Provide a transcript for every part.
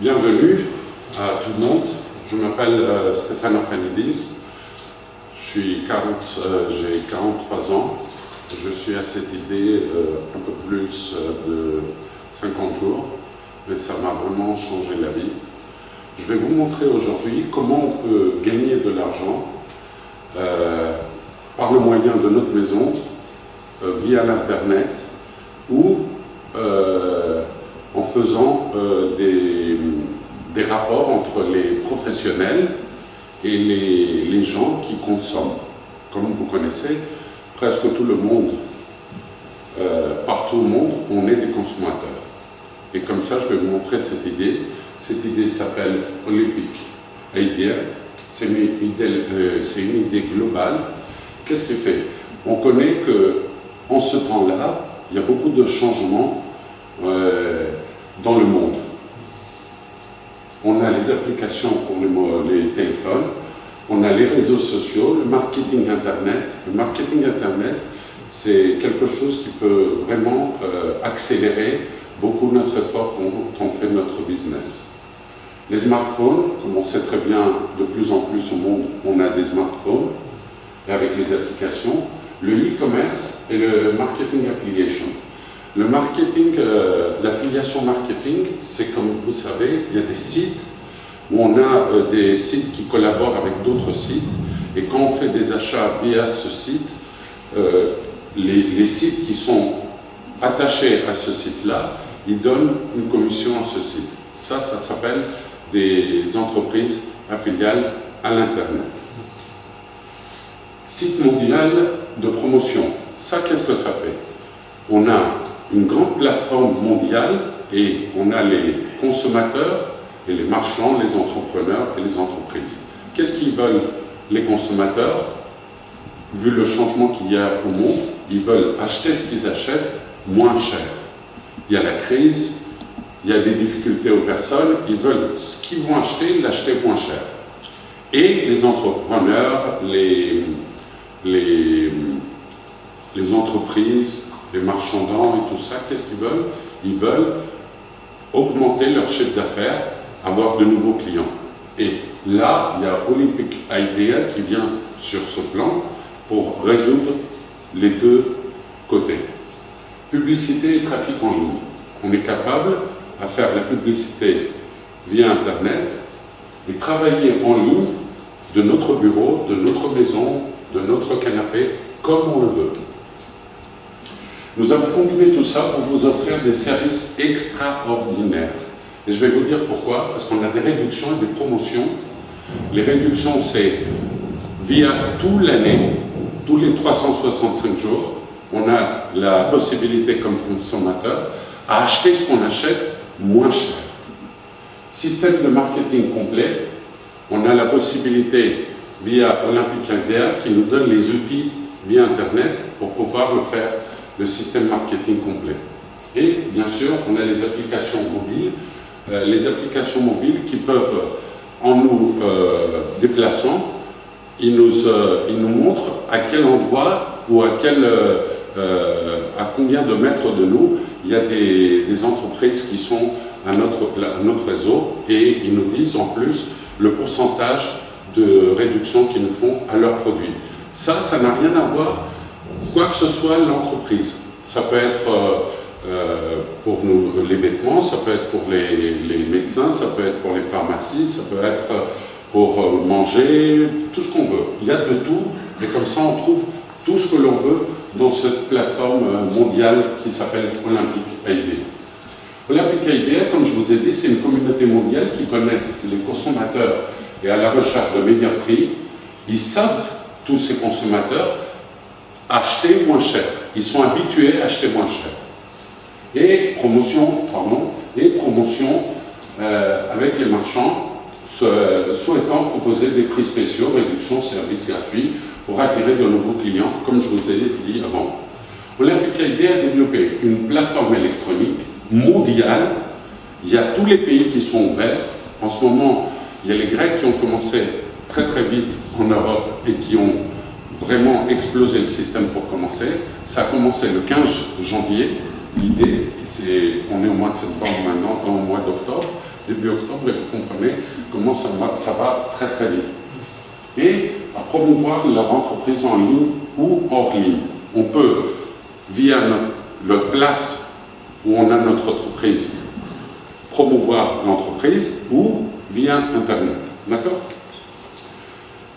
Bienvenue à tout le monde. Je m'appelle Stéphane Orphanidis. J'ai 43 ans. Je suis à cette idée un peu plus de 50 jours, mais ça m'a vraiment changé la vie. Je vais vous montrer aujourd'hui comment on peut gagner de l'argent par le moyen de notre maison, via l'Internet, ou en faisant des rapports entre les professionnels et les gens qui consomment. Comme vous connaissez, presque tout le monde, partout au monde, on est des consommateurs. Et comme ça, je vais vous montrer cette idée. Cette idée s'appelle Olympic Idea. C'est une idée globale. Qu'est-ce qu'il fait? On connaît qu'en ce temps-là, il y a beaucoup de changements dans le monde. On a les applications pour les téléphones, on a les réseaux sociaux, le marketing Internet. Le marketing Internet, c'est quelque chose qui peut vraiment accélérer beaucoup notre effort quand on fait notre business. Les smartphones, comme on sait très bien, de plus en plus au monde, on a des smartphones, et avec les applications, le e-commerce et le marketing affiliation. Le marketing, l'affiliation marketing, c'est comme vous savez, il y a des sites où on a des sites qui collaborent avec d'autres sites, et quand on fait des achats via ce site, les sites qui sont attachés à ce site-là, ils donnent une commission à ce site. Ça s'appelle des entreprises affiliales à l'Internet. Site mondial de promotion. Ça, qu'est-ce que ça fait? On a une grande plateforme mondiale et on a les consommateurs et les marchands, les entrepreneurs et les entreprises. Qu'est-ce qu'ils veulent les consommateurs? Vu le changement qu'il y a au monde, ils veulent acheter ce qu'ils achètent moins cher. Il y a la crise, il y a des difficultés aux personnes, ils veulent ce qu'ils vont acheter, l'acheter moins cher. Et les entrepreneurs, les entreprises, les marchandants et tout ça, qu'est-ce qu'ils veulent? Ils veulent augmenter leur chiffre d'affaires, avoir de nouveaux clients. Et là, il y a Olympic Idea qui vient sur ce plan pour résoudre les deux côtés. Publicité et trafic en ligne. On est capable à faire la publicité via Internet et travailler en ligne de notre bureau, de notre maison, de notre canapé, comme on le veut. Nous avons combiné tout ça pour vous offrir des services extraordinaires. Et je vais vous dire pourquoi, parce qu'on a des réductions et des promotions. Les réductions, c'est via toute l'année, tous les 365 jours, on a la possibilité comme consommateur à acheter ce qu'on achète moins cher. Système de marketing complet, on a la possibilité via Olympic Idea qui nous donne les outils via Internet pour pouvoir le faire, le système marketing complet. Et bien sûr, on a les applications mobiles. Les applications mobiles qui peuvent, en nous déplaçant, ils nous montrent à quel endroit ou à combien de mètres de nous il y a des entreprises qui sont à notre réseau, et ils nous disent en plus le pourcentage de réduction qu'ils nous font à leurs produits. Ça n'a rien à voir, quoi que ce soit l'entreprise. Ça peut être pour nous les vêtements, ça peut être pour les médecins, ça peut être pour les pharmacies, ça peut être pour manger, tout ce qu'on veut. Il y a de tout, et comme ça on trouve tout ce que l'on veut dans cette plateforme mondiale qui s'appelle Olympic Idea. Olympic Idea, comme je vous ai dit, c'est une communauté mondiale qui connecte les consommateurs et à la recherche de meilleurs prix. Ils savent, tous ces consommateurs, acheter moins cher. Ils sont habitués à acheter moins cher. Et promotion avec les marchands souhaitant proposer des prix spéciaux, réduction, services gratuits pour attirer de nouveaux clients, comme je vous ai dit avant. Olympic Idea a développé une plateforme électronique mondiale. Il y a tous les pays qui sont ouverts. En ce moment, il y a les Grecs qui ont commencé très très vite en Europe et qui ont vraiment explosé le système pour commencer. Ça a commencé le 15 janvier. L'idée, on est au mois de septembre maintenant, au mois d'octobre, début octobre, et vous comprenez comment ça va très très vite. Et à promouvoir leur entreprise en ligne ou hors ligne. On peut, via notre place où on a notre entreprise, promouvoir l'entreprise ou via Internet. D'accord?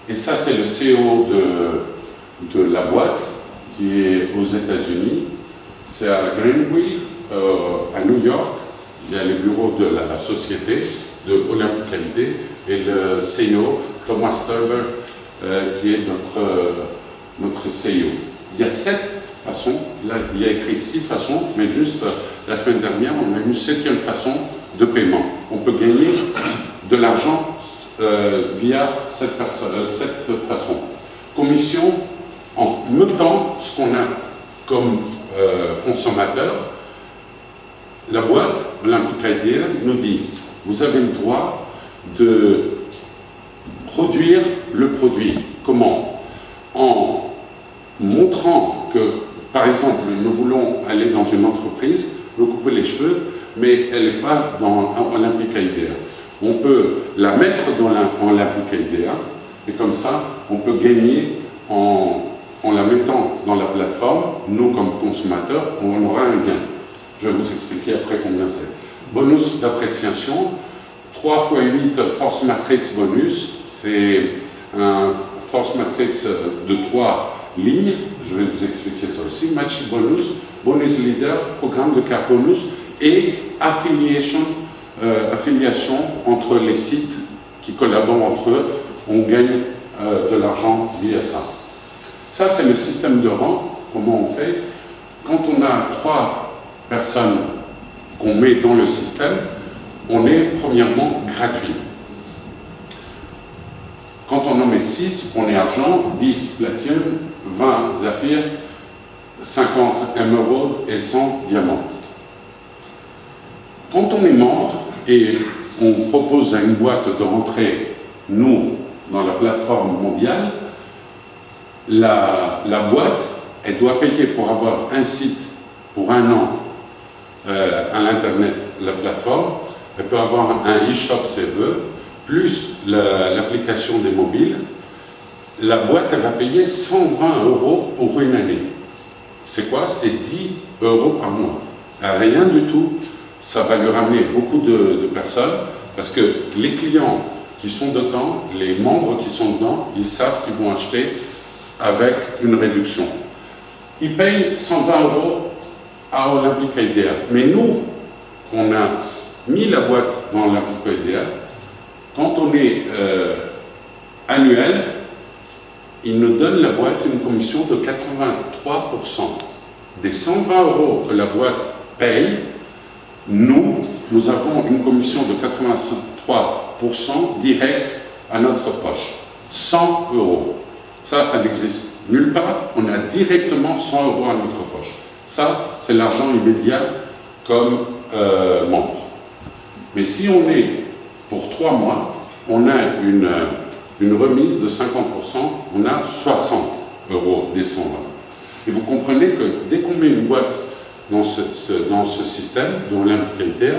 Et ça, c'est le CEO de la boîte qui est aux États-Unis. C'est à Greenville, à New York. Il y a les bureaux de la société de Olympic ID et le CEO, Thomas Turber, qui est notre CEO. Il y a 7 façons, là il y a écrit 6 façons, mais juste la semaine dernière, on a une 7e façon de paiement. On peut gagner de l'argent via cette façon. Commission, en notant ce qu'on a comme consommateur, la boîte Olympic ID nous dit, vous avez le droit de produire le produit. Comment? En montrant que, par exemple, nous voulons aller dans une entreprise, nous couper les cheveux, mais elle n'est pas dans Olympic IDEA. On peut la mettre dans Olympic IDEA, et comme ça, on peut gagner en la mettant dans la plateforme. Nous, comme consommateurs, on aura un gain. Je vais vous expliquer après combien c'est. Bonus d'appréciation, 3 x 8 Force Matrix bonus, c'est un Force Matrix de 3 lignes, je vais vous expliquer ça aussi, Match bonus, bonus leader, programme de carte bonus et affiliation entre les sites qui collaborent entre eux, on gagne de l'argent via ça. Ça c'est le système de rang, comment on fait. Quand on a 3 personnes qu'on met dans le système, on est premièrement gratuit. Quand on en met 6, on est argent, 10 platine, 20 Zafir, 50 émeraudes et 100 diamants. Quand on est membre et on propose à une boîte de rentrer, nous, dans la plateforme mondiale, la boîte, elle doit payer pour avoir un site pour 1 an à l'internet, la plateforme. Elle peut avoir un e-shop si elle veut, plus l'application des mobiles. La boîte, elle va payer 120 € pour une année. C'est quoi? C'est 10 € par mois. Rien du tout. Ça va lui ramener beaucoup de personnes, parce que les clients qui sont dedans, les membres qui sont dedans, ils savent qu'ils vont acheter avec une réduction. Ils payent 120 € à Olympic IDEA. Mais nous, on a mis la boîte dans Olympic IDEA, quand on est annuel, ils nous donnent la boîte une commission de 83%. Des 120 € que la boîte paye, nous avons une commission de 83% direct à notre poche. 100 €. Ça n'existe nulle part. On a directement 100 € à notre poche. Ça, c'est l'argent immédiat comme membre. Mais si on est pour 3 mois, on a une remise de 50%, on a 60 € des 120. Et vous comprenez que dès qu'on met une boîte dans ce système, dans Olympic IDEA,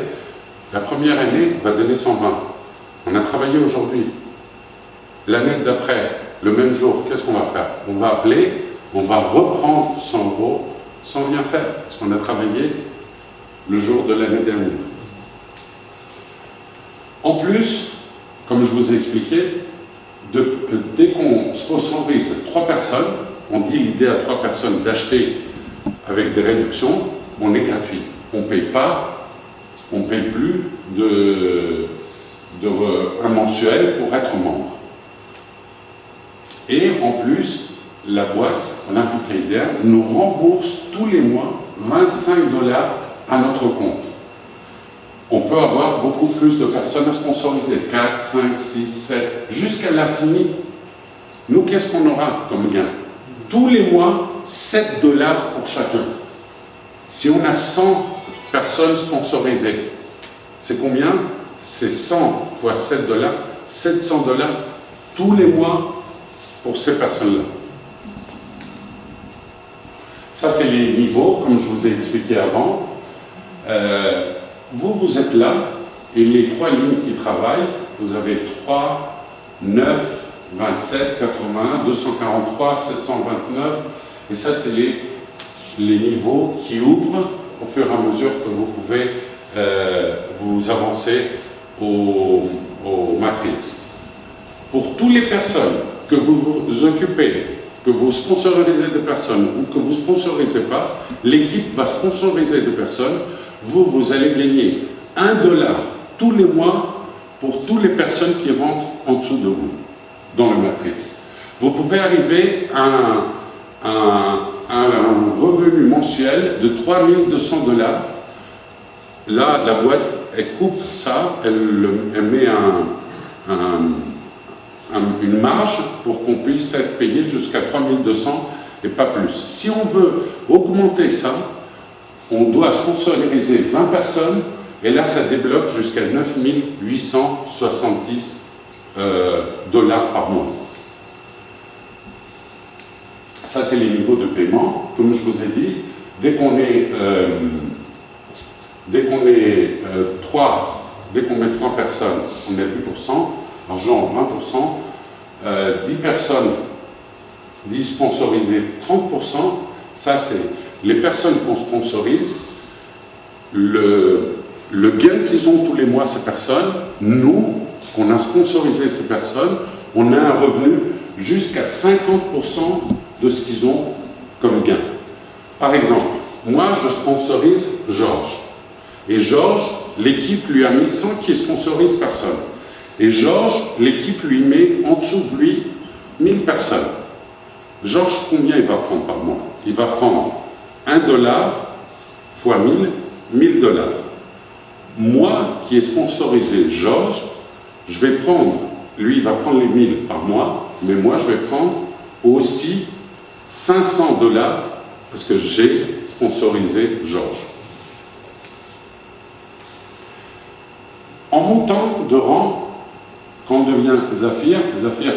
la première année va donner 120. On a travaillé aujourd'hui. L'année d'après, le même jour, qu'est-ce qu'on va faire? On va appeler, on va reprendre 100 € sans rien faire, parce qu'on a travaillé le jour de l'année dernière. En plus, comme je vous ai expliqué, dès qu'on sponsorise 3 personnes, on dit l'idée à 3 personnes d'acheter avec des réductions, on est gratuit. On ne paye pas, on ne paye plus un mensuel pour être membre. Et en plus, la boîte Olympic IDEA nous rembourse tous les mois 25 $ à notre compte. On peut avoir beaucoup plus de personnes à sponsoriser, 4, 5, 6, 7, jusqu'à l'infini. Nous, qu'est-ce qu'on aura comme gain? Tous les mois, 7 $ pour chacun. Si on a 100 personnes sponsorisées, c'est combien? C'est 100 fois 7 $, 700 $ tous les mois pour ces personnes-là. Ça, c'est les niveaux, comme je vous ai expliqué avant. Vous êtes là, Et les 3 lignes qui travaillent, vous avez 3, 9, 27, 81, 243, 729. Et ça, c'est les niveaux qui ouvrent au fur et à mesure que vous pouvez vous avancer au Matrix. Pour toutes les personnes que vous vous occupez, que vous sponsorisez des personnes ou que vous ne sponsorisez pas, l'équipe va sponsoriser des personnes. Vous allez gagner $1 tous les mois pour toutes les personnes qui rentrent en dessous de vous dans le Matrix. Vous pouvez arriver à un revenu mensuel de $3200. Là, la boîte, elle coupe ça, elle met une marge pour qu'on puisse être payé jusqu'à 3200 et pas plus. Si on veut augmenter ça, on doit sponsoriser 20 personnes et là, ça débloque jusqu'à 9870 dollars par mois. Ça, c'est les niveaux de paiement. Comme je vous ai dit, dès qu'on met 3 personnes, on est à 10%, argent 20%, 10 personnes, 10 sponsorisées, 30%. Ça, c'est les personnes qu'on sponsorise, le gain qu'ils ont tous les mois, ces personnes, nous, qu'on a sponsorisé ces personnes, on a un revenu jusqu'à 50% de ce qu'ils ont comme gain. Par exemple, moi, je sponsorise Georges. Et Georges, l'équipe lui a mis, sans qu'il sponsorise personne. Et Georges, l'équipe lui met en dessous de lui 1000 personnes. Georges, combien il va prendre par mois? Il va prendre $1 fois 1000, $1000. Moi, qui ai sponsorisé Georges, je vais prendre, lui, il va prendre les 1000 par mois, mais moi, je vais prendre aussi $500 parce que j'ai sponsorisé Georges. En montant de rang, quand on devient Zafir,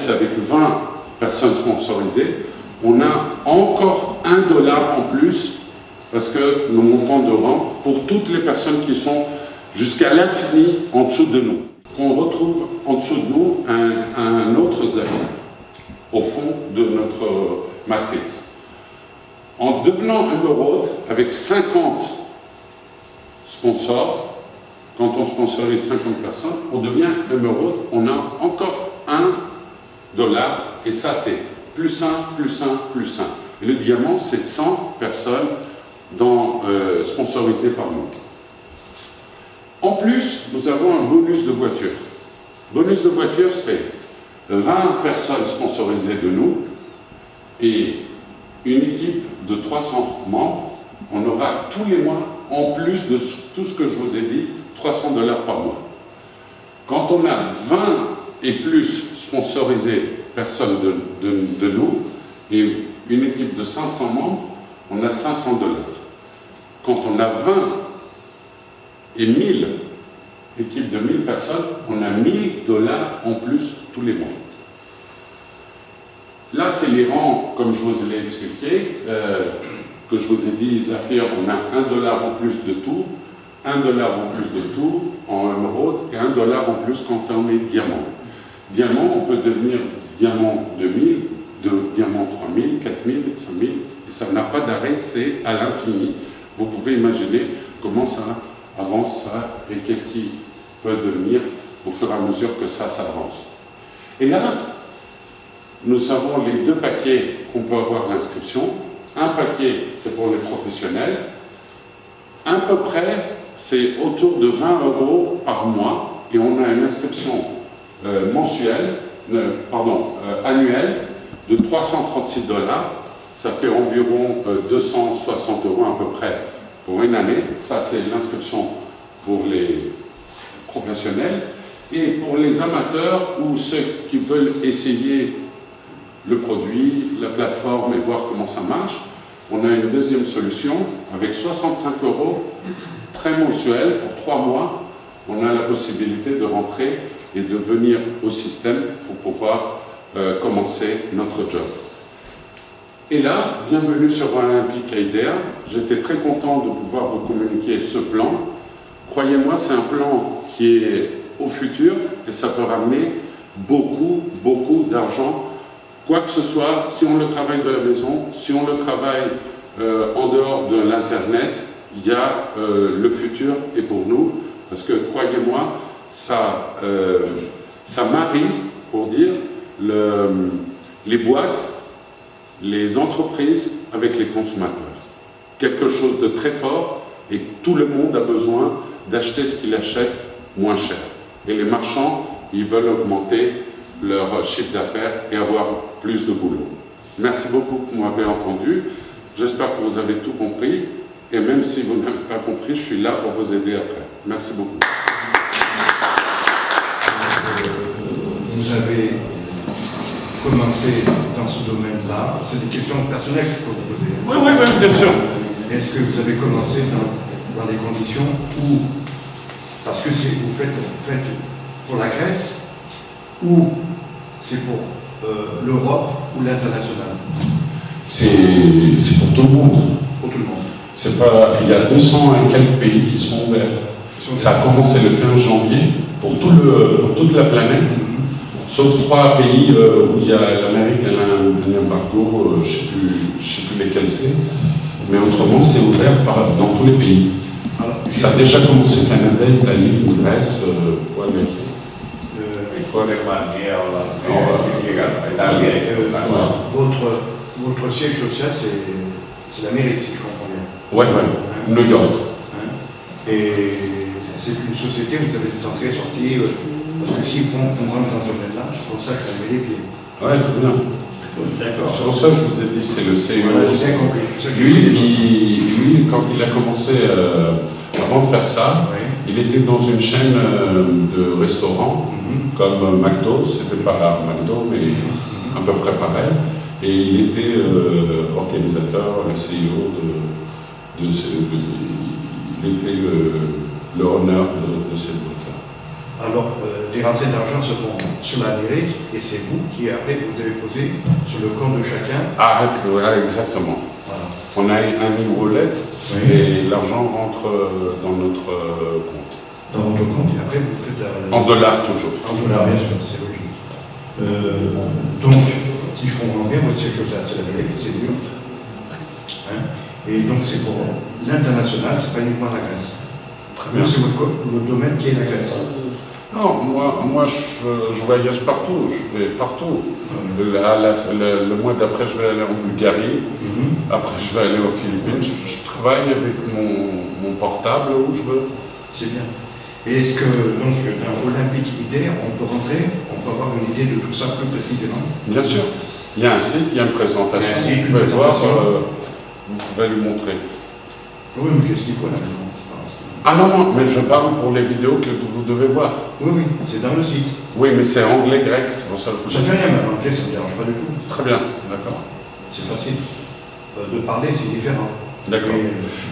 c'est avec 20 personnes sponsorisées, on a encore $1 en plus parce que nous montons de rang pour toutes les personnes qui sont jusqu'à l'infini en dessous de nous. On retrouve en dessous de nous un autre Zafir au fond de notre matrice. En devenant Emerald avec 50 sponsors, quand on sponsorise 50 personnes, on devient Emerald, on a encore $1 et ça c'est plus 1, plus 1, plus 1. Et le diamant c'est 100 personnes sponsorisées par nous. En plus, nous avons un bonus de voiture. Bonus de voiture, c'est 20 personnes sponsorisées de nous et une équipe de 300 membres. On aura tous les mois, en plus de tout ce que je vous ai dit, $300 par mois. Quand on a 20 et plus sponsorisées personnes de nous et une équipe de 500 membres, on a $500. Quand on a 20 et 1000 équipes de 1000 personnes, on a $1000 en plus tous les mois. Là, c'est les rangs, comme je vous l'ai expliqué, que je vous ai dit, Zafir, on a $1 en plus de tout, $1 en plus de tout en émeraude et $1 en plus quand on est diamant. Diamant, on peut devenir diamant 2000, diamant 3000, 4000, 5000, et ça n'a pas d'arrêt, c'est à l'infini. Vous pouvez imaginer comment ça avance, ça, et qu'est-ce qui peut devenir au fur et à mesure que ça avance. Et là, nous avons les 2 paquets qu'on peut avoir l'inscription. Un paquet, c'est pour les professionnels. À peu près, c'est autour de 20 € par mois et on a une inscription annuelle de $336. Ça fait environ 260 € à peu près pour une année. Ça, c'est l'inscription pour les professionnels. Et pour les amateurs ou ceux qui veulent essayer le produit, la plateforme et voir comment ça marche, on a une deuxième solution avec 65 € très mensuel pour 3 mois. On a la possibilité de rentrer et de venir au système pour pouvoir commencer notre job. Et là, bienvenue sur Olympic Idea. J'étais très content de pouvoir vous communiquer ce plan. Croyez-moi, c'est un plan qui est au futur et ça peut ramener beaucoup, beaucoup d'argent. Quoi que ce soit, si on le travaille de la maison, si on le travaille en dehors de l'Internet, il y a le futur est pour nous. Parce que, croyez-moi, ça marie, pour dire, les boîtes, les entreprises avec les consommateurs. Quelque chose de très fort et tout le monde a besoin d'acheter ce qu'il achète moins cher. Et les marchands, ils veulent augmenter leur chiffre d'affaires et avoir plus de boulot. Merci beaucoup que vous m'avez entendu. J'espère que vous avez tout compris. Et même si vous n'avez pas compris, je suis là pour vous aider après. Merci beaucoup. Vous avez commencé dans ce domaine-là. C'est des questions personnelles que je peux vous poser. Oui, bien sûr. Est-ce que vous avez commencé dans des conditions où, parce que vous faites pour la Grèce, ou c'est pour l'Europe ou l'international? C'est pour tout le monde. Pour tout le monde. C'est pas, il y a 200 et quelques pays qui sont ouverts. Ça a commencé le 15 janvier pour toute la planète, sauf 3 pays où il y a l'Amérique, elle a un embargo, je ne sais plus lesquels c'est, mais autrement c'est ouvert dans tous les pays. Alors, ça a déjà commencé au Canada, Italie, Grèce, votre siège social, c'est l'Amérique, si je comprends bien. Ouais, New York. Et c'est une société, vous avez des entrées, sorties, parce que si on rentre dans ce domaine-là, c'est pour ça que ça met les pieds. Ouais, très bien. D'accord. C'est pour ça que je vous ai dit, c'est le CEO. Voilà, j'ai bien compris. Lui, quand il a commencé, avant de faire ça, il était dans une chaîne de restaurants, comme McDo, c'était pas McDo, mais à peu près pareil. Et il était organisateur, le CEO il était le honneur de cette boîte-là. Alors, les rentrées d'argent se font sur l'Amérique et c'est vous qui, après, vous devez poser sur le compte de chacun. Voilà, exactement. Voilà. On a un e-wallet et l'argent rentre dans notre compte. Dans votre compte et après, vous faites en dollars toujours. En dollars, bien sûr, c'est logique. Donc, si je comprends bien, votre siège social, c'est l'Amérique, c'est New York. Et donc, c'est pour l'international, c'est pas uniquement la Grèce. C'est votre domaine qui est la Grèce. Non, moi je voyage partout, je vais partout. Le mois d'après, je vais aller en Bulgarie, après je vais aller aux Philippines, je travaille avec mon portable où je veux. C'est bien. Et est-ce que, donc, dans Olympique Idée, on peut rentrer, on peut avoir une idée de tout ça plus précisément? Bien sûr. Il y a un site, il y a une présentation, vous pouvez voir, vous pouvez lui montrer. Oui, mais qu'est-ce qu'il faut là maintenant? Ah non, mais je parle pour les vidéos que vous devez voir. Oui, c'est dans le site. Oui, mais c'est anglais-grec, c'est pour ça que je vous dis. Ça fait rien, même anglais, ça ne me dérange pas du tout. Très bien, d'accord. C'est facile. De parler, c'est différent. D'accord.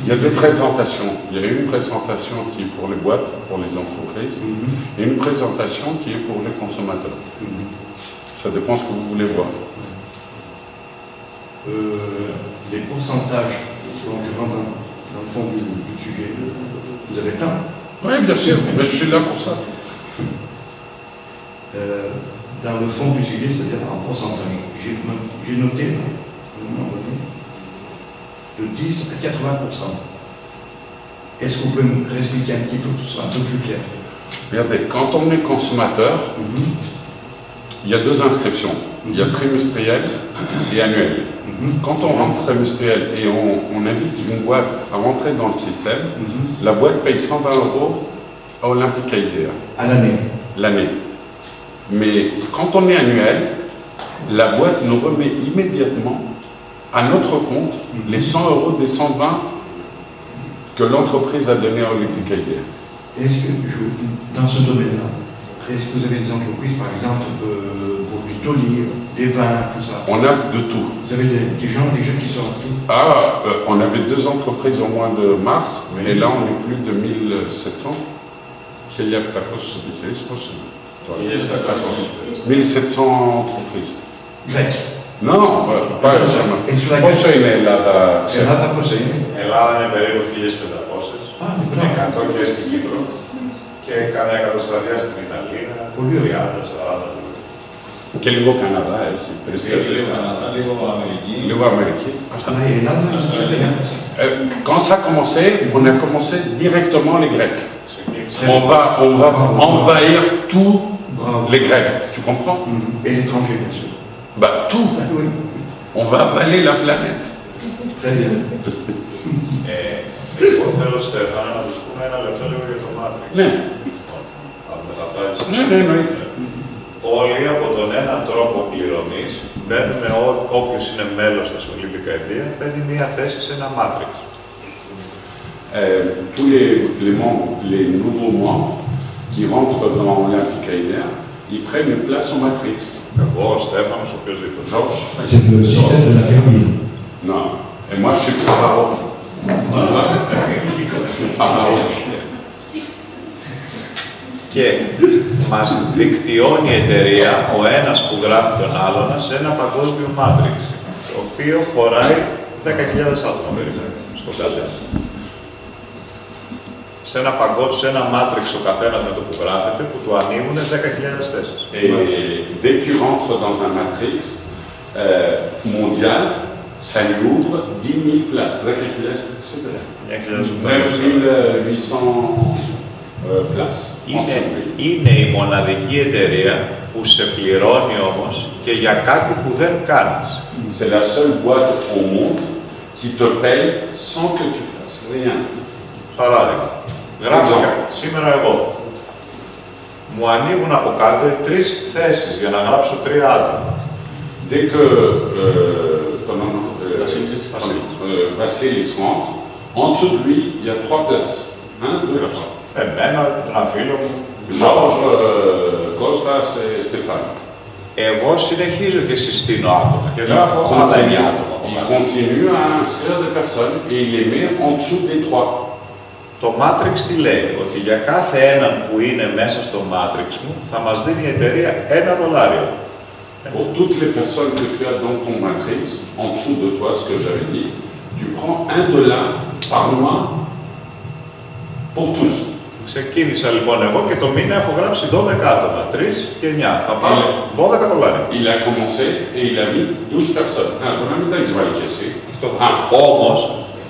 Il y a 2 présentations. Il y a une présentation qui est pour les boîtes, pour les entreprises, et une présentation qui est pour les consommateurs. Ça dépend ce que vous voulez voir. Les pourcentages, donc je rentre dans le fond du sujet, vous avez le temps? Oui, bien sûr, mais je suis là pour ça. Dans le fond du sujet, c'est-à-dire en pourcentage, j'ai noté, de 10 à 80%. Est-ce que vous pouvez me réexpliquer un petit peu tout ça, un peu plus clair? Regardez, quand on est consommateur, il y a 2 inscriptions. Il y a trimestriel et annuel. Quand on rentre trimestriel et on invite une boîte à rentrer dans le système, la boîte paye 120 € à Olympique Idea. À l'année? L'année. Mais quand on est annuel, la boîte nous remet immédiatement à notre compte les 100 € des 120 que l'entreprise a donné à Olympique Idea. Est-ce que, dans ce domaine-là, est-ce que vous avez des entreprises, par exemple, pour l'olive, des vins, tout ça? On a de tout. Vous avez des gens déjà qui sont inscrits? On avait 2 entreprises au mois de mars, et là on est plus de 1700. 1700 entreprises. Grecques? Non, pas insomma. Πόσο είναι η Ελλάδα? Ελλάδα πόσο είναι? Ελλάδα είναι περίπου 1500. 100 και στην Κύπρο. Και κανένα εκατοσταριά στην Ιταλία, Πολύ ωραία. 30-40. Και λίγο Καναδά έχει. Λίγο Καναδά, λίγο Αμερική. Λίγο Αμερική. Αυτά η Ελλάδα είναι Αυστραλία. Quand ça a commencé, on a commencé directement les Grecs. On va envahir tous Bravo. les Grecs. Tu comprends? Et l'étranger, bien sûr. Bah tout. Ah oui, On va avaler la planète. très bien. Εγώ θέλω, Στέφανα, να τους πούμε ένα λεπτό λίγο για το Matrix. Ναι. Αν μεταφράσεις. Ναι, εννοείται. Όλοι από τον έναν τρόπο πληρωμής μπαίνουμε, όποιος είναι μέλος στα Ολύμπικα Εδεία, παίρνει μία θέση σε ένα Matrix. Tous les membres, les nouveaux membres qui rentrent dans l'Olympique Aïdéa, ils prennent une place au Matrix. Εγώ, ο Στέφανος, ο οποιοσδήποτε. Georges? C'est le système de la pyramide. Non. Et moi, je suis pharaon. Je suis pharaon. Και μας δικτυώνει η εταιρεία, ο ένας που γράφει τον άλλον, σε ένα παγκόσμιο Matrix, το οποίο χωράει 10.000 άτομα περίπου στον καθένα. Σε ένα παγκόσμιο, σε ένα Matrix ο καθένας με το που γράφεται, που του ανοίγουν 10.000 θέσεις. Et dès que tu rentres dans un Matrix mondial, ça lui ouvre 10 000 places. 9 800 places. Είναι η μοναδική εταιρεία που σε πληρώνει όμως και για κάτι που δεν κάνεις. C'est la seule boîte au monde qui te paye sans que tu fasses rien. Παράδειγμα, γράψα σήμερα εγώ. Μου ανοίγουν από κάτω 3 θέσεις για να γράψω 3 άτομα. Dès que Vassilis rentre, en dessous de lui, il y a 3 places. 1, 2, 3. Εμένα, ένα φίλο μου. Georges, Kostas et Stéphane. Εγώ συνεχίζω και συστήνω άτομα και γράφω άλλα 9 άτομα. Il continue à inscrire des personnes et il les met en dessous des 3. Το Matrix τι λέει, ότι για κάθε έναν που είναι μέσα στο Matrix μου θα μας δίνει η εταιρεία $1. Pour toutes les personnes que tu as dans ton matrix, en dessous de toi, ce que j'avais dit, tu prends $1 par mois pour tous. Ξεκίνησα λοιπόν εγώ και το μήνα έχω γράψει 12 άτομα, 3 και 9. Θα πάρω $12. Il a commencé et il a mis 12 personnes. Ah, on a mis dans les ici. Όμως,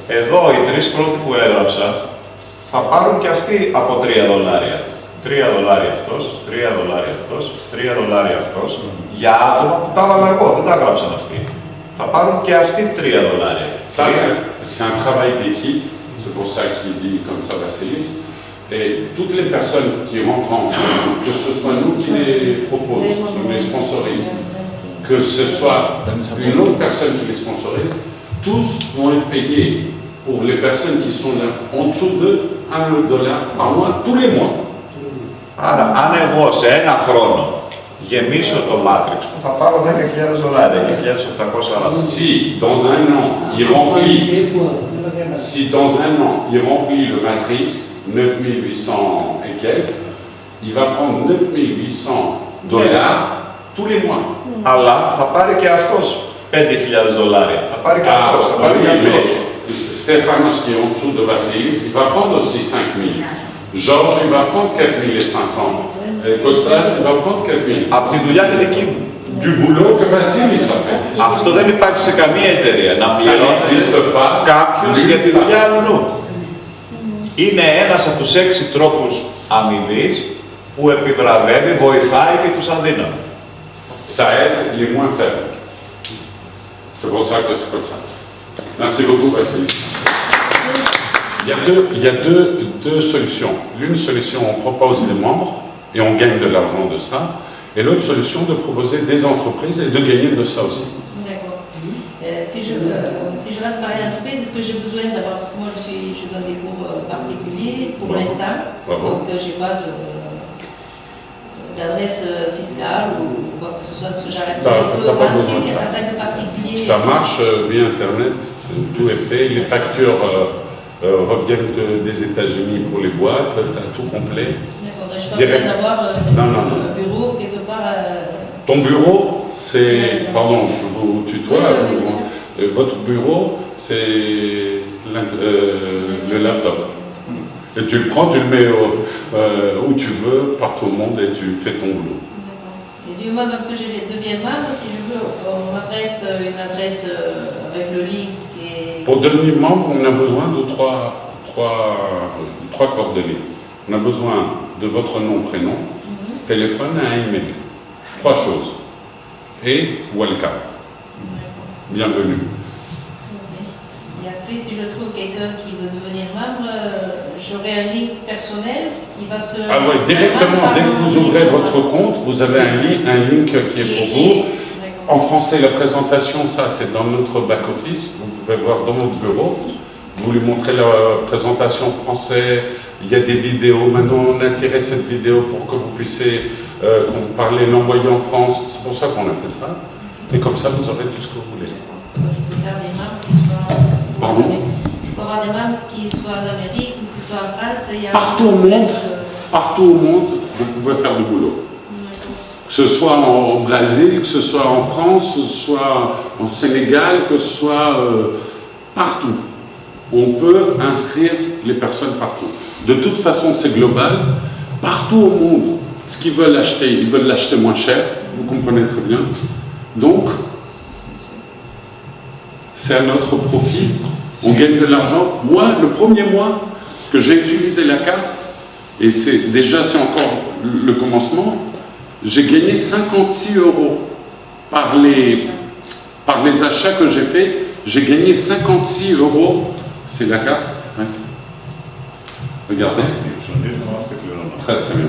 εδώ οι 3 πρώτοι που έγραψα θα πάρουν και αυτοί από $3. $3 αυτός, $3 αυτός, $3 αυτός, για άτομα που τα έβαλα εγώ, δεν τα έγραψαν αυτοί. Θα πάρουν και αυτοί $3. Ça, c'est un travail d'équipe, c'est pour ça qu'il dit comme ça, Vassilis. Et toutes les personnes qui rentrent en jeu, que ce soit nous qui les proposent, nous les sponsorise, que ce soit une autre personne qui les sponsorise, tous vont être payés pour les personnes qui sont là en dessous de $1 par mois, tous les mois. Άρα, αν εγώ σε ένα χρόνο γεμίσω το Matrix μου, θα πάρω $10.000, $10.840. Si dans un an, il remplit, si dans un an, il remplit le Matrix, 9800 et quelques, il va prendre $9.800 tous les mois. Αλλά θα πάρει και αυτός $5.000. Θα πάρει και αυτός, θα πάρει και αυτός. Stéphanos qui est en dessous de Vassilis, il va prendre aussi 5 000. Georges, il va prendre 4 500. Et Kostas, il va prendre 4 000. Από τη δουλειά τη δική μου. Du boulot que Vassilis a fait. Αυτό δεν υπάρχει σε καμία εταιρεία. Να Ça πληρώνει n'existe pas. κάποιος για τη δουλειά αλλού. Είναι ένας από τους 6 τρόπους αμοιβής που επιβραβεύει, βοηθάει και τους αδύναμους. Ça aide les moins faibles. C'est pour ça que c'est comme ça. Merci beaucoup, Vassilis. Il y a deux solutions. L'une solution, on propose des membres et on gagne de l'argent de ça. Et l'autre solution, de proposer des entreprises et de gagner de ça aussi. D'accord. Si je reste par une entreprise, est-ce que j'ai besoin d'avoir, parce que moi je donne des cours particuliers pour l'instant, donc je n'ai pas d'adresse fiscale ou quoi que ce soit de ce genre. Est-ce que je peux rentrer en tant que particulier? Ça marche via Internet, tout est fait. Les factures reviennent des États-Unis pour les boîtes, tu as tout complet. D'accord, je n'ai pas besoin d'avoir un bureau quelque part. Ton bureau, c'est... Pardon, je vous tutoie. Votre bureau, c'est le laptop. Et tu le prends, tu le mets où tu veux, partout au monde, et tu fais ton boulot. D'accord. Et du moment que je deviens membre, si je veux, on m'adresse une adresse avec le link. Et... Pour devenir membre, on a besoin de trois coordonnées. On a besoin de votre nom, prénom, téléphone et un email. 3 choses. Et welcome. Bienvenue. Et après, si je trouve quelqu'un qui veut devenir membre, j'aurai un link personnel qui va se... Ah oui, directement, dès que vous ouvrez votre compte, vous avez un link qui est pour vous. En français, la présentation, ça c'est dans notre back-office. Vous pouvez voir dans notre bureau. Vous lui montrez la présentation en français. Il y a des vidéos. Maintenant, on a tiré cette vidéo pour que vous puissiez, quand vous parlez, l'envoyer en France. C'est pour ça qu'on a fait ça. Et comme ça, vous aurez tout ce que vous voulez. Je peux faire des membres qui soient... Pardon? Je peux avoir des membres qui soient d'Amérique ou qui soient en France. Il y a Partout au monde, vous pouvez faire du boulot. Que ce soit au Brésil, que ce soit en France, que ce soit en Sénégal, que ce soit partout. On peut inscrire les personnes partout. De toute façon, c'est global. Partout au monde, ce qu'ils veulent acheter, ils veulent l'acheter moins cher. Vous comprenez très bien. Donc, c'est à notre profit. On gagne de l'argent. Moi, le premier mois que j'ai utilisé la carte, et c'est encore le commencement, j'ai gagné 56 € par les achats que j'ai faits. J'ai gagné 56 €. C'est la carte. Ouais. Regardez. Très très bien.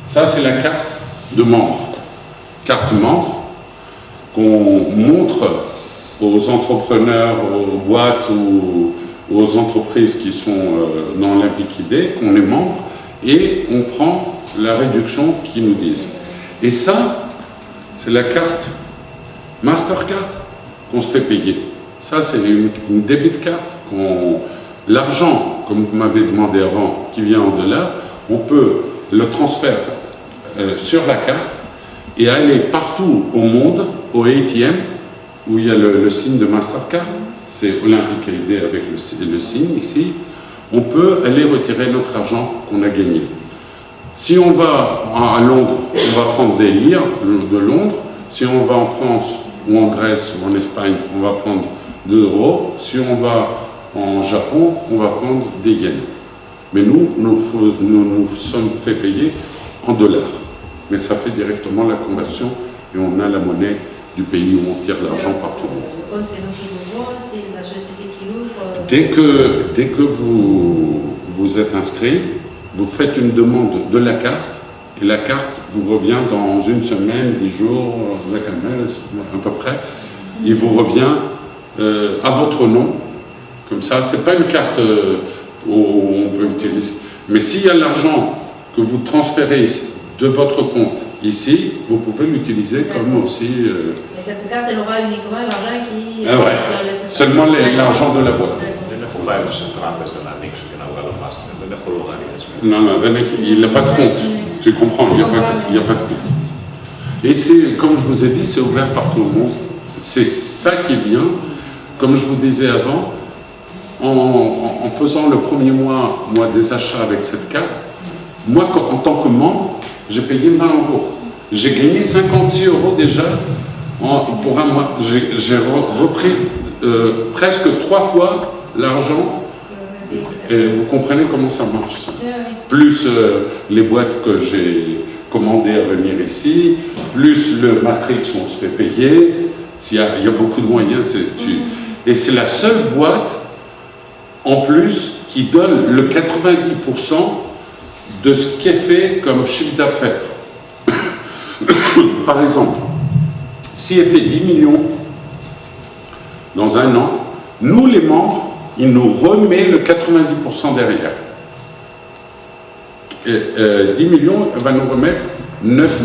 Ça, c'est la carte de membre. Carte membre qu'on montre aux entrepreneurs, aux boîtes ou aux entreprises qui sont dans l'Olympique, qu'on est membre, et on prend la réduction qu'ils nous disent. Et ça, c'est la carte Mastercard qu'on se fait payer. Ça, c'est une débit carte. L'argent, comme vous m'avez demandé avant, qui vient au-delà, on peut le transférer sur la carte et aller partout au monde, au ATM, où il y a le signe de Mastercard. C'est Olympique ID avec le signe ici. On peut aller retirer notre argent qu'on a gagné. Si on va à Londres, on va prendre des lire de Londres. Si on va en France ou en Grèce ou en Espagne, on va prendre 2 €. Si on va en Japon, on va prendre des yens. Mais nous sommes fait payer en dollars. Mais ça fait directement la conversion et on a la monnaie du pays où on tire l'argent partout. Le compte, c'est nous qui l'ouvrons, c'est la société qui l'ouvre. Dès que vous êtes inscrit, vous faites une demande de la carte et la carte vous revient dans 1 semaine, 10 jours, à peu près. Il vous revient à votre nom. Comme ça, ce n'est pas une carte où on peut utiliser. Mais s'il y a l'argent que vous transférez de votre compte ici, vous pouvez l'utiliser comme aussi... Mais cette carte, elle aura uniquement l'argent qui... Ah ouais. Seulement l'argent de la boîte. Non, il n'a pas de compte. Tu comprends, il n'y a pas de compte. Et c'est, comme je vous ai dit, c'est ouvert partout au monde. C'est ça qui vient, comme je vous disais avant, en faisant le premier mois, des achats avec cette carte, moi, en tant que membre, j'ai payé 20 €. J'ai gagné 56 € déjà pour un mois. J'ai repris presque 3 fois l'argent. Et vous comprenez comment ça marche, ça. Plus les boîtes que j'ai commandées à venir ici, plus le Matrix, on se fait payer. Il y a beaucoup de moyens. Et c'est la seule boîte, en plus, qui donne le 90% de ce qui est fait comme chiffre d'affaires. Par exemple, si elle fait 10 millions dans un an, nous les membres, il nous remet le 90% derrière. Et, 10 millions, elle va nous remettre 9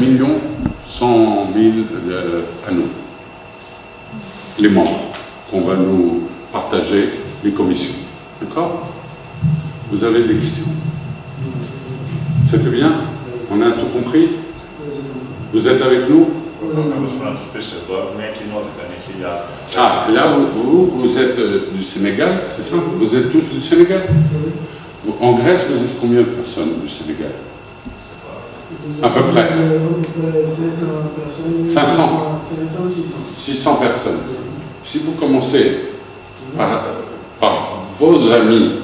100 000 à nous, les membres, qu'on va nous partager les commissions. D'accord? Vous avez des questions? C'était bien? On a tout compris? Vous êtes avec nous? Ah, là, vous êtes du Sénégal, c'est ça? Vous êtes tous du Sénégal? En Grèce, vous êtes combien de personnes du Sénégal? À peu près. 500 personnes. 500. 600. 600 personnes. Si vous commencez par vos amis,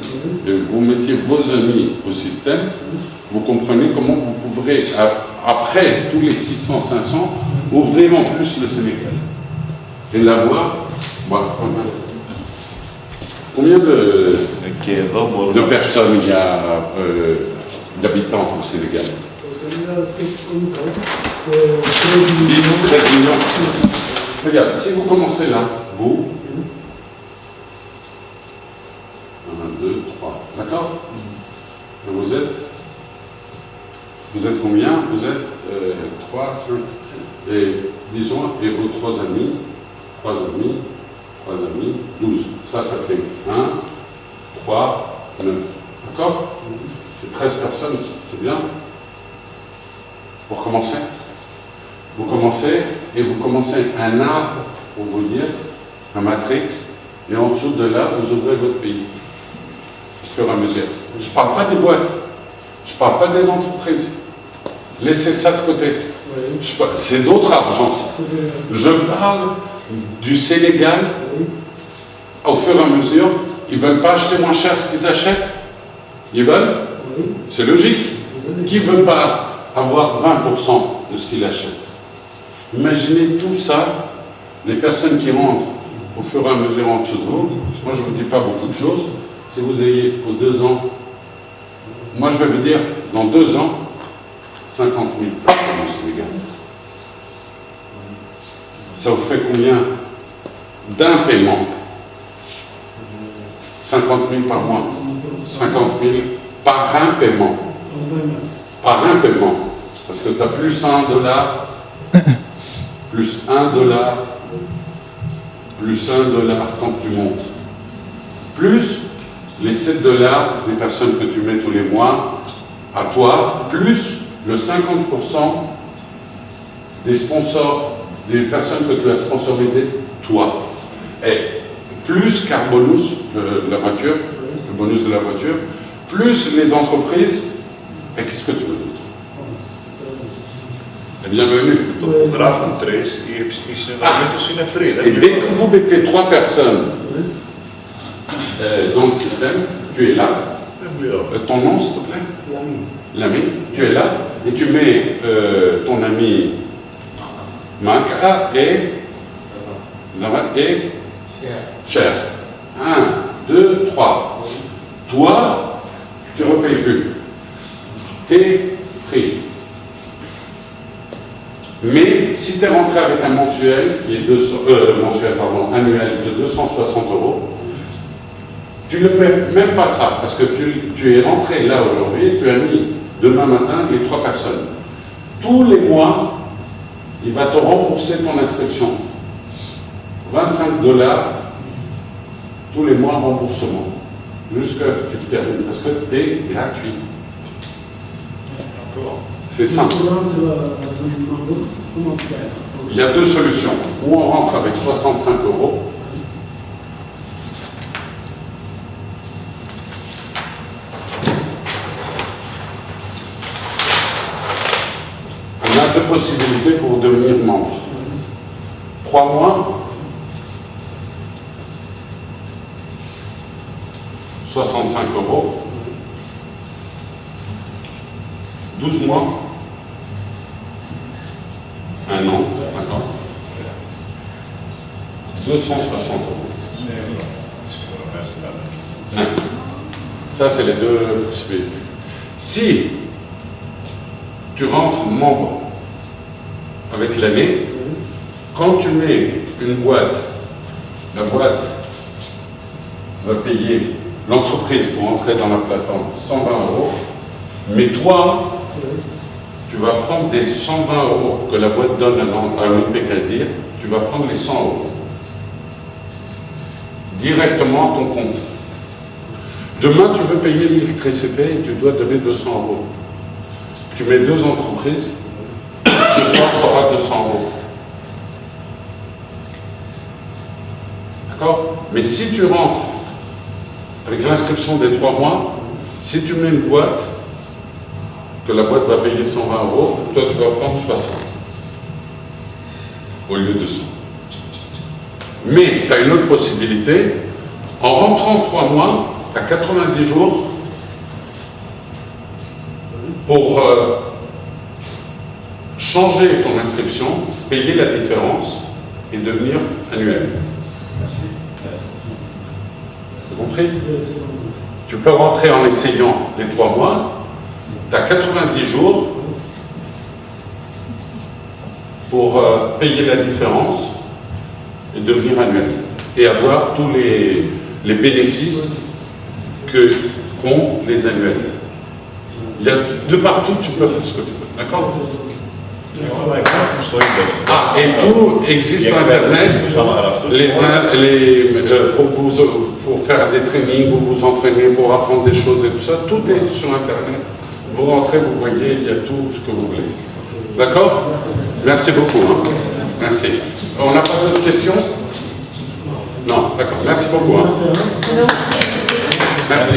et vous mettiez vos amis au système, vous comprenez comment vous pourrez, après tous les 600, 500, ouvrir en plus le Sénégal. Et l'avoir, combien de personnes il y a d'habitants au Sénégal? Au Sénégal, c'est une Grèce. C'est 13 millions. 13 millions. Regarde, si vous commencez là, vous, 1, 2, 3, d'accord? Et vous êtes combien? Vous êtes 3, 5, et disons, et vos 3 amis, 12. Ça fait 1, 3, 9. D'accord? C'est 13 personnes, c'est bien. Pour commencer, vous commencez un arbre, pour vous dire, un matrix, et en dessous de là, vous ouvrez votre pays, au fur et à mesure. Je ne parle pas des boîtes, je ne parle pas des entreprises. Laissez ça de côté. C'est d'autres argent, ça. Je parle du Sénégal, au fur et à mesure, ils ne veulent pas acheter moins cher ce qu'ils achètent. Ils veulent? C'est logique. Qui ne veut pas avoir 20% de ce qu'il achète? Imaginez tout ça, les personnes qui rentrent au fur et à mesure en dessous de vous. Moi, je ne vous dis pas beaucoup de choses. Si vous ayez aux 2 ans, moi je vais vous dire, dans 2 ans, 50 000 personnes au Sénégal. Ça vous fait combien d'un paiement? 50 000 par mois. 50 000 par un paiement. Par un paiement. Parce que tu as plus $1, plus $1, plus $1 quand tu montes. Plus les $7 des personnes que tu mets tous les mois à toi, plus le 50% des sponsors, des personnes que tu as sponsorisées, toi. Et plus Carbonus, la voiture, le bonus de la voiture, plus les entreprises. Et qu'est-ce que tu veux d'autre? Et bienvenue. Et dès que vous mettez 3 personnes dans le système, tu es là. Ton nom, s'il te plaît? L'ami. Tu es là et tu mets ton ami Maka et Cher. 1, 2, 3. Toi, tu refais le plus. T'es free. Mais si tu es rentré avec un mensuel, qui est annuel de 260 €, tu ne fais même pas ça, parce que tu es rentré là aujourd'hui et tu as mis demain matin les 3 personnes. Tous les mois, il va te rembourser ton inscription. 25 $ tous les mois remboursement. Jusqu'à ce que tu termines, parce que tu es gratuit. C'est simple. Il y a 2 solutions. Ou on rentre avec 65 €. On a 2 possibilités pour devenir membre. 3 mois, 65 €. 12 mois, 1 an, 5 ans, 260 €. Ça, c'est les 2 possibilités. Si tu rentres membre avec l'année, quand tu mets une boîte, la boîte va payer l'entreprise pour entrer dans la plateforme 120 €, mais toi, tu vas prendre des 120 € que la boîte donne à l'OPCADIR, tu vas prendre les 100 € directement à ton compte. Demain, tu veux payer l'électricité et tu dois donner 200 €. Tu mets 2 entreprises, ce soir, tu auras 200 €. D'accord? Mais si tu rentres avec l'inscription des 3 mois, Si tu mets une boîte, que la boîte va payer 120 €, toi tu vas prendre 60 au lieu de 100. Mais tu as une autre possibilité, en rentrant 3 mois, tu as 90 jours pour changer ton inscription, payer la différence et devenir annuel. C'est compris? Tu peux rentrer en essayant les 3 mois, tu as 90 jours pour payer la différence et devenir annuel. Et avoir tous les bénéfices qu'ont les annuels. Il y a de partout, tu peux faire ce que tu veux. D'accord? Ah, et tout existe sur Internet, pour faire des trainings, pour vous entraîner, pour apprendre des choses et tout ça, tout est sur Internet. Vous rentrez, vous voyez, il y a tout ce que vous voulez. D'accord? Merci beaucoup. Hein. Merci. On n'a pas d'autres questions? Non, d'accord. Merci beaucoup. Hein. Merci.